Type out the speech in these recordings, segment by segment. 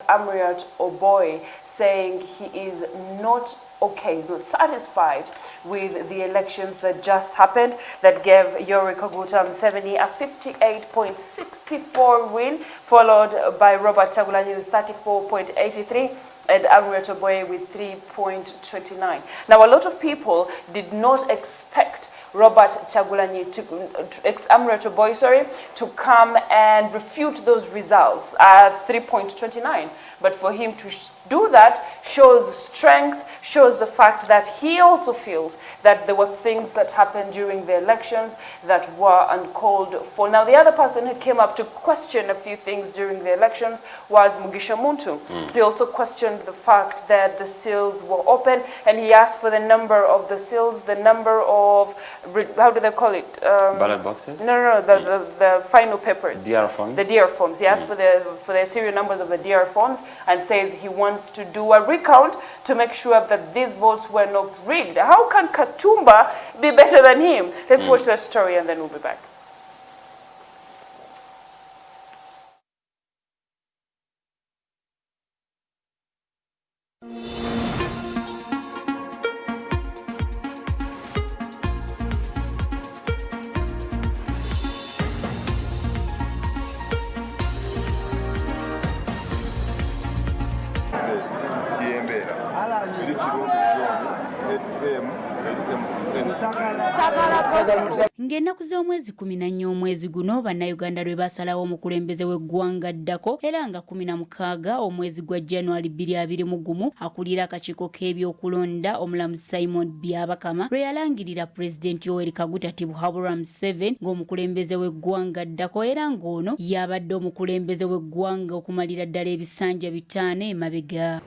Amuriat Oboy saying he is not okay, he's not satisfied with the elections that just happened that gave Yoweri Kaguta Museveni a 58.64 win, followed by Robert Kyagulanyi with 34.83 and Amuriat Oboy with 3.29. Now, a lot of people did not expect Robert Kyagulanyi Amuriat Oboy, to come and refute those results at 3.29. But for him to do that shows strength, shows the fact that he also feels that there were things that happened during the elections that were uncalled for. Now, the other person who came up to question a few things during the elections was Mugisha Muntu. He also questioned the fact that the seals were open, and he asked for the number of the seals, the number of, how do they call it? Ballot boxes? No, the final papers. DR forms? The DR forms. He asked for the serial numbers of the DR forms and says he wants to do a recount to make sure that these votes were not rigged. How can Katumba be better than him? Let's watch that story and then we'll be back. Ng'ennaku z'omwezi 14 omwezi guno bannayuganda lwe basalawo omukulembeze w'eggwanga ddako era nga 16 omwezi gwa January 2021 akulira akakiiko k'ebyokulonda omulamuzi Simon Byabakama lwe yalangirira Pulezidenti Yoweri Kaguta Tibuhaburwa Museveni ng'omukulembeze w'eggwanga ddako era ng'ono yabadde omukulembeze w'eggwanga okumalira ddala ebisanja 5 emabega.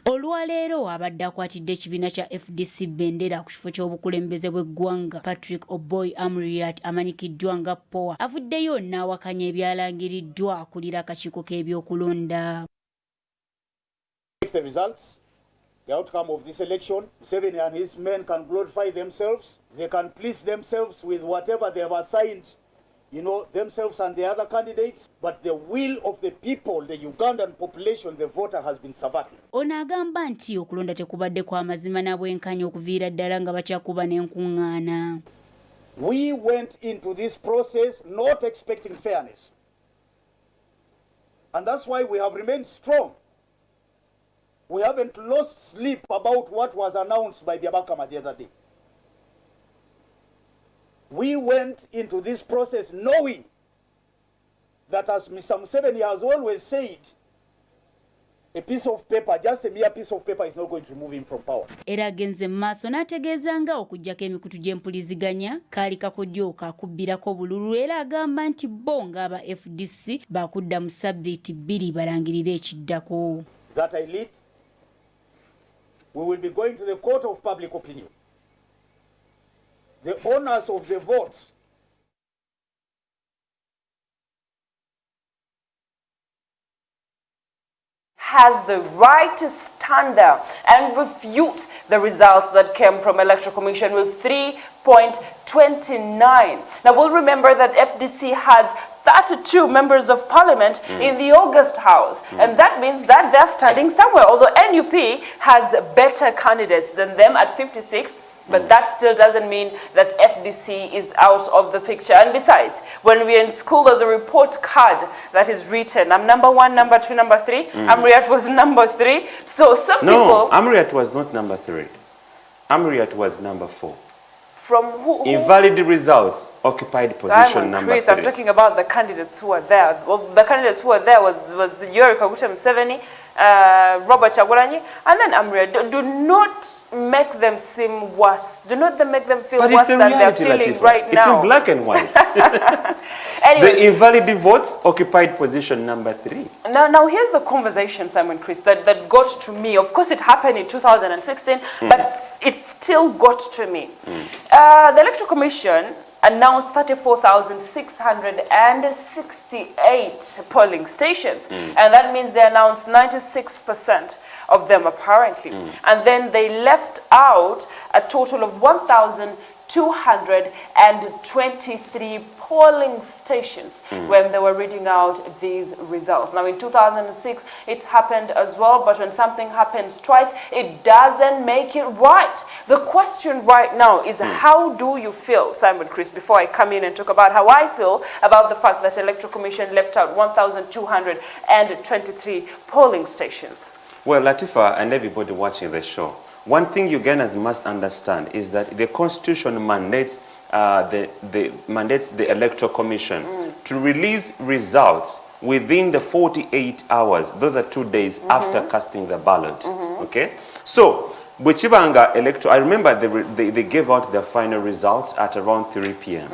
Olwaleero abadde akwatidde ekibiina kya FDC bendera ku kifo ky'obukulembeze bw'eggwanga Patrick Oboy Amuriat amanyikiddwa nga POA avuddeyo n'awakanya ebyalangiriddwa akulira akakiiko k'ebyokulonda. The results, the outcome of this election, Museveni and his men can glorify themselves. They can please themselves with whatever they have assigned, themselves and the other candidates, but the will of the people, the Ugandan population, the voter has been subverted. Ono agamba nti okulonda tekubadde kwa mazima na bwenkanya okuviira ddala nga bakyakuba n'enkuŋŋaana. We went into this process not expecting fairness. And that's why we have remained strong. We haven't lost sleep about what was announced by Byabakama the other day. We went into this process knowing that, as Mr. Museveni has always said, a piece of paper, just a mere piece of paper, is not going to remove him from power. Era agenze maaso n'ategeeza nga okuggyako emikutu gy'empuliziganya kaali kakodyoka akubbirako bululu era agamba nti bo ng'aba FDC bakudda mu sabbiiti 2 balangirire ekiddako. That I lead, we will be going to the court of public opinion. The owners of the votes has the right to stand there and refute the results that came from Electoral Commission with 3.29. Now, we'll remember that FDC has 32 members of parliament in the August House. And that means that they're standing somewhere, although NUP has better candidates than them at 56. But that still doesn't mean that FDC is out of the picture. And besides, when we're in school, there's a report card that is written. I'm number 1, number 2, number 3. Amuriat was number 3. So some people... No, Amuriat was not number 3. Amuriat was number 4. From who? Invalid results, occupied position number 3. I'm talking about the candidates who were there. Well, the candidates who were there was Yoweri Kaguta Museveni, Robert Kyagulanyi, and then Amuriat. Do not make them seem worse. Do not make them feel worse than they're feeling right now. It's in black and white. Anyway, the invalid votes occupied position number 3. Now here's the conversation, Simon Chris, that got to me. Of course, it happened in 2016, but it still got to me. The Electoral Commission announced 34,668 polling stations. And that means they announced 96% of them apparently. And then they left out a total of 1,223 polling stations when they were reading out these results. Now in 2006 it happened as well, but when something happens twice, it doesn't make it right. The question right now is how do you feel, Simon Chris, before I come in and talk about how I feel about the fact that Electoral Commission left out 1,223 polling stations? Well, Latifa and everybody watching the show, one thing Ugandans must understand is that the Constitution mandates the Electoral Commission to release results within the 48 hours. Those are 2 days after casting the ballot. Okay? So, Bwechibanga electoral, I remember they gave out their final results at around 3 p.m.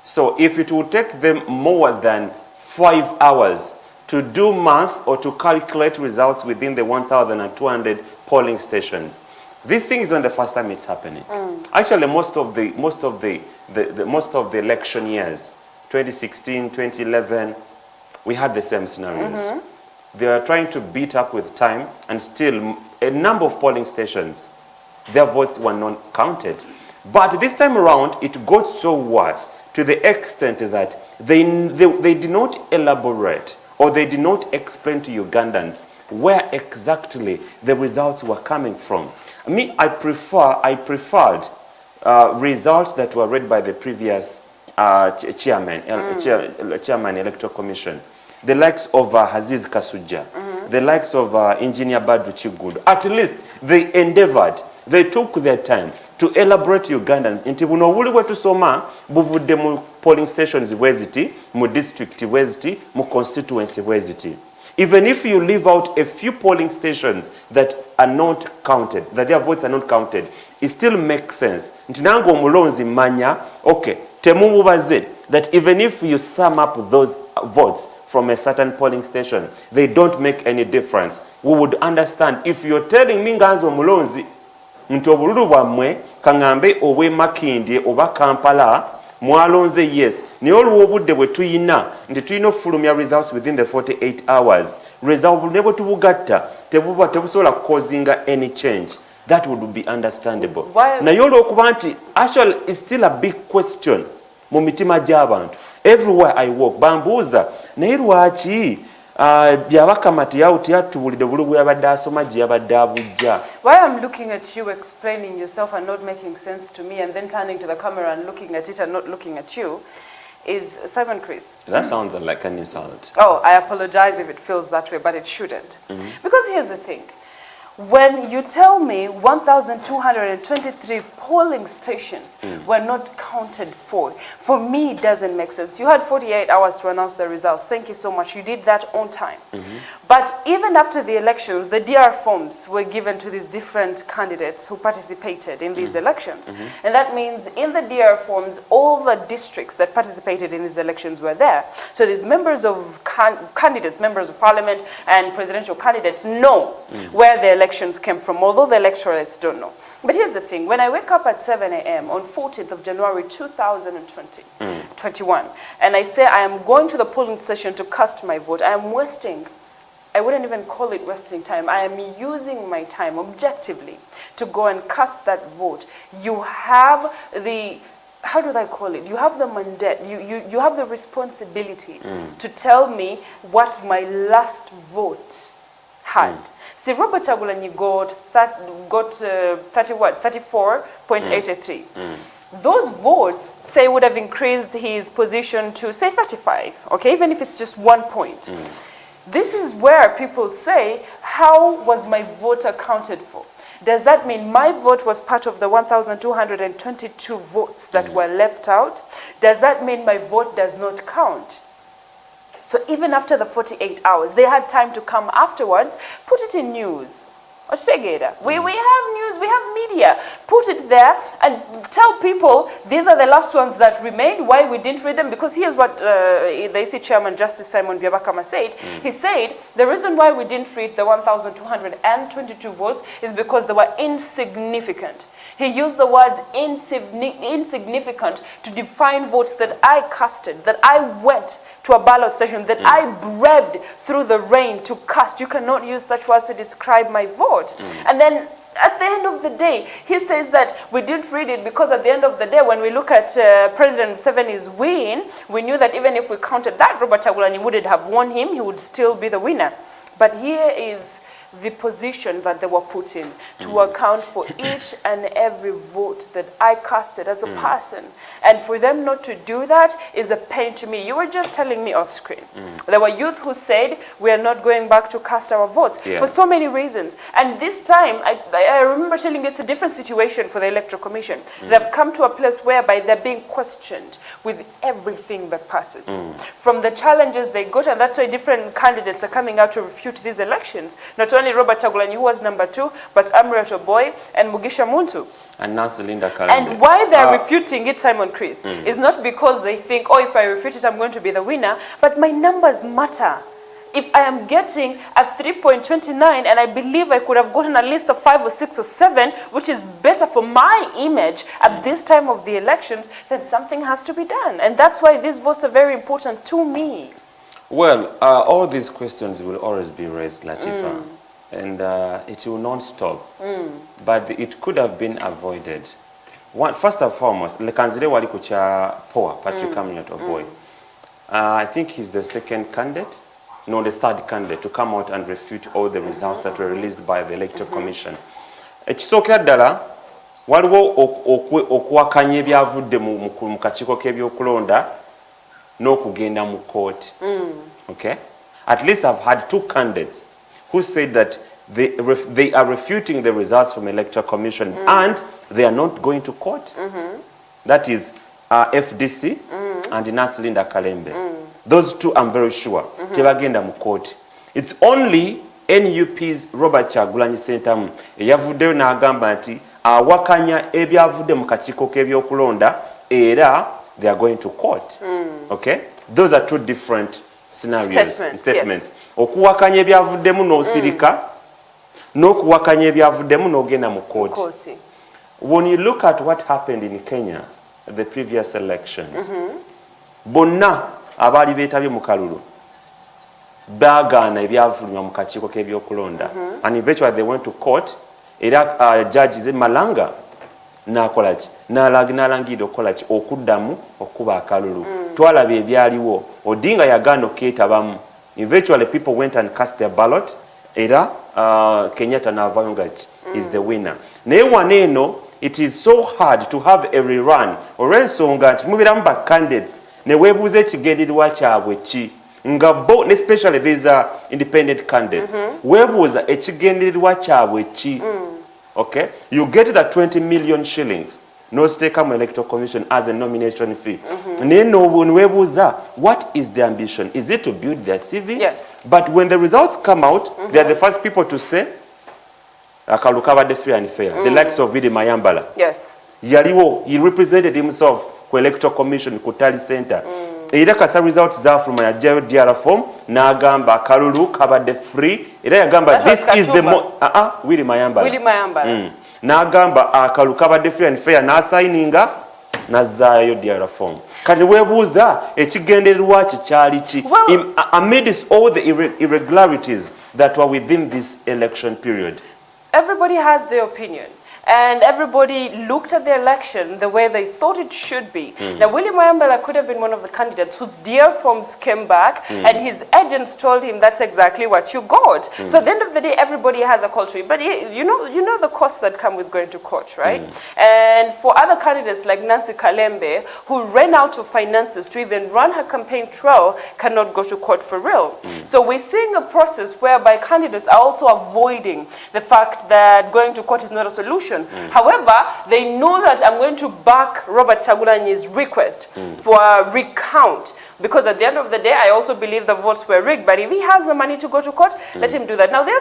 So, if it would take them more than 5 hours to do math or to calculate results within the 1,200 polling stations, this thing is not the first time it's happening. Actually, most of the election years, 2016, 2011, we had the same scenarios. They are trying to beat up with time, and still a number of polling stations, their votes were not counted. But this time around, it got so worse to the extent that they did not elaborate or they did not explain to Ugandans where exactly the results were coming from. Me, I preferred results that were read by the previous chairman, Electoral Commission, the likes of Aziz Kasuja, the likes of Engineer Badru Chigudu. At least they endeavored, they took their time to elaborate Ugandans. Inti buno buli bwetu soma buvudde mu polling stations bweziti, mu district bweziti, mu constituency bweziti. Even if you leave out a few polling stations that are not counted, that their votes are not counted, it still makes sense. Nti nango omulonzi manya, okay, temumubaze, that even if you sum up those votes from a certain polling station, they don't make any difference. We would understand. If you're telling me nganzo omulonzi, nti obululu bwammwe kangambe obwe Makindye oba Kampala, mwalonze yes, naye olwo obudde bwe tuyina nti tuyina okufulumya results within the 48 hours, result ne bwe tubugatta tebusobola kukozinga any change. That would be understandable. Naye olw'okuba nti actually is still a big question mu mitima gy'abantu. Everywhere I walk, bambuuza naye lwaki byabakamati yawuti yatubulidde buli bwe yabadde asoma gye yabadde abujja. Why I'm looking at you explaining yourself and not making sense to me, and then turning to the camera and looking at it and not looking at you, is Simon Chris. That sounds like an insult. Oh, I apologize if it feels that way, but it shouldn't. Because here's the thing. When you tell me 1,223 polling stations were not counted for me it doesn't make sense. You had 48 hours to announce the results. Thank you so much. You did that on time. But even after the elections, the DR forms were given to these different candidates who participated in these elections. And that means in the DR forms, all the districts that participated in these elections were there. So these members of candidates, members of parliament and presidential candidates know where the elections came from, although the electorates don't know. But here's the thing. When I wake up at 7 a.m. on 14th of January 2021, and I say I am going to the polling station to cast my vote, I am wasting, I wouldn't even call it wasting time, I am using my time objectively to go and cast that vote. You have the, how do I call it? You have the mandate, you have the responsibility to tell me what my last vote had. See, Robert Chagulanyi got 34.83. Those votes, say, would have increased his position to, say, 35, okay, even if it's just 1 point. This is where people say, how was my vote accounted for? Does that mean my vote was part of the 1,222 votes that were left out? Does that mean my vote does not count? So even after the 48 hours, they had time to come afterwards, put it in news. We have news, we have media. Put it there and tell people these are the last ones that remained, why we didn't read them. Because here's what the AC Chairman Justice Simon Byabakama said. He said the reason why we didn't read the 1,222 votes is because they were insignificant. He used the word insignificant to define votes that I casted, that I went to a ballot station, that I braved through the rain to cast. You cannot use such words to describe my vote. And then at the end of the day, he says that we didn't read it because at the end of the day, when we look at President Museveni's win, we knew that even if we counted that, Robert Chagulanyi wouldn't have won him, he would still be the winner. But here is the position that they were put in to account for each and every vote that I casted as a person. And for them not to do that is a pain to me. You were just telling me off screen. There were youth who said, we are not going back to cast our votes for so many reasons. And this time, I remember telling you it's a different situation for the Electoral Commission. They've come to a place whereby they're being questioned with everything that passes. From the challenges they got, and that's why different candidates are coming out to refute these elections. Not only Robert Chagulanyi, who was number 2, but Amuriat and Mugisha Muntu. And Nancy Linda Kalembe. And why they're refuting it, Simon Chris, is not because they think, oh, if I refute it, I'm going to be the winner, but my numbers matter. If I am getting a 3.29 and I believe I could have gotten at least a 5 or 6 or 7, which is better for my image at this time of the elections, then something has to be done. And that's why these votes are very important to me. Well, all these questions will always be raised, Latifa. And it will not stop. But it could have been avoided. First and foremost, Lekanzire wali kucha poa, Patrick Amuriat Oboy. I think he's the second candidate, no, the third candidate to come out and refute all the results that were released by the Electoral Commission. Ekisookera ddala waliwo okuwakanya ebyavudde mu kakiiko k'ebyokulonda n'okugenda mu court. Okay? At least I've had 2 candidates who said that they are refuting the results from Electoral Commission and they are not going to court. That is FDC and Nancy Linda Kalembe. Those 2 I'm very sure. Tebagenda mu court. It's only NUP's Robert Chagulanyi Sentamu eyavuddeyo n'agamba nti awakanya ebyavudde mu kakiiko k'ebyokulonda era they are going to court. Okay? Those are 2 different scenarios, statements. Okuwakanya ebyavuddemu n'osirika n'okuwakanya ebyavuddemu n'ogenda mu court. When you look at what happened in Kenya at the previous elections, bonna abaali beetabye mu kalulu baagaana ebyavudde mu kakiiko k'ebyokulonda, and eventually they went to court. Era judges Malanga n'akola ki n'alangirira okukola ki okuddamu okuba akalulu. Twalaba ebyaliwo. Odinga yagaana okyeetabamu. Eventually people went and cast their ballot. Era Kenyatta n'avaayo nga is the winner. Naye wano eno it is so hard to have a rerun olw'ensonga nti mubeeramu ba candidates ne weebuuza ekigendererwa kyabwe ki nga bo, especially these are independent candidates. Weebuuza ekigendererwa kyabwe ki. Okay? You get the 20 million shillings. No stake on Electoral Commission as a nomination fee. What is the ambition? Is it to build their CV? Yes. But when the results come out, they are the first people to say, Akalukaba de free and fair. The likes of Vidi Mayambala. Yes. Yaliwo, he represented himself ku Electoral Commission ku Tali Center. Era kasa results za from a JDR form n'agamba akalulu kabadde free. Era yagamba this is the Willy Mayambala. Willy Mayambala. N'agamba akalulu kabadde free and fair n'assigninga n'azzaayo DRA form. Kati weebuuza ekigendererwa kyali ki amidst all the irregularities that were within this election period. Everybody has their opinion. And everybody looked at the election the way they thought it should be. Now, William Mayambala could have been one of the candidates whose DL forms came back and his agents told him that's exactly what you got. So at the end of the day, everybody has a call to it. But you know the costs that come with going to court, right? And for other candidates like Nancy Kalembe, who ran out of finances to even run her campaign trail, cannot go to court for real. So we're seeing a process whereby candidates are also avoiding the fact that going to court is not a solution. However, they know that I'm going to back Robert Chagulanyi's request for a recount, because at the end of the day, I also believe the votes were rigged. But if he has the money to go to court, let him do that. Now,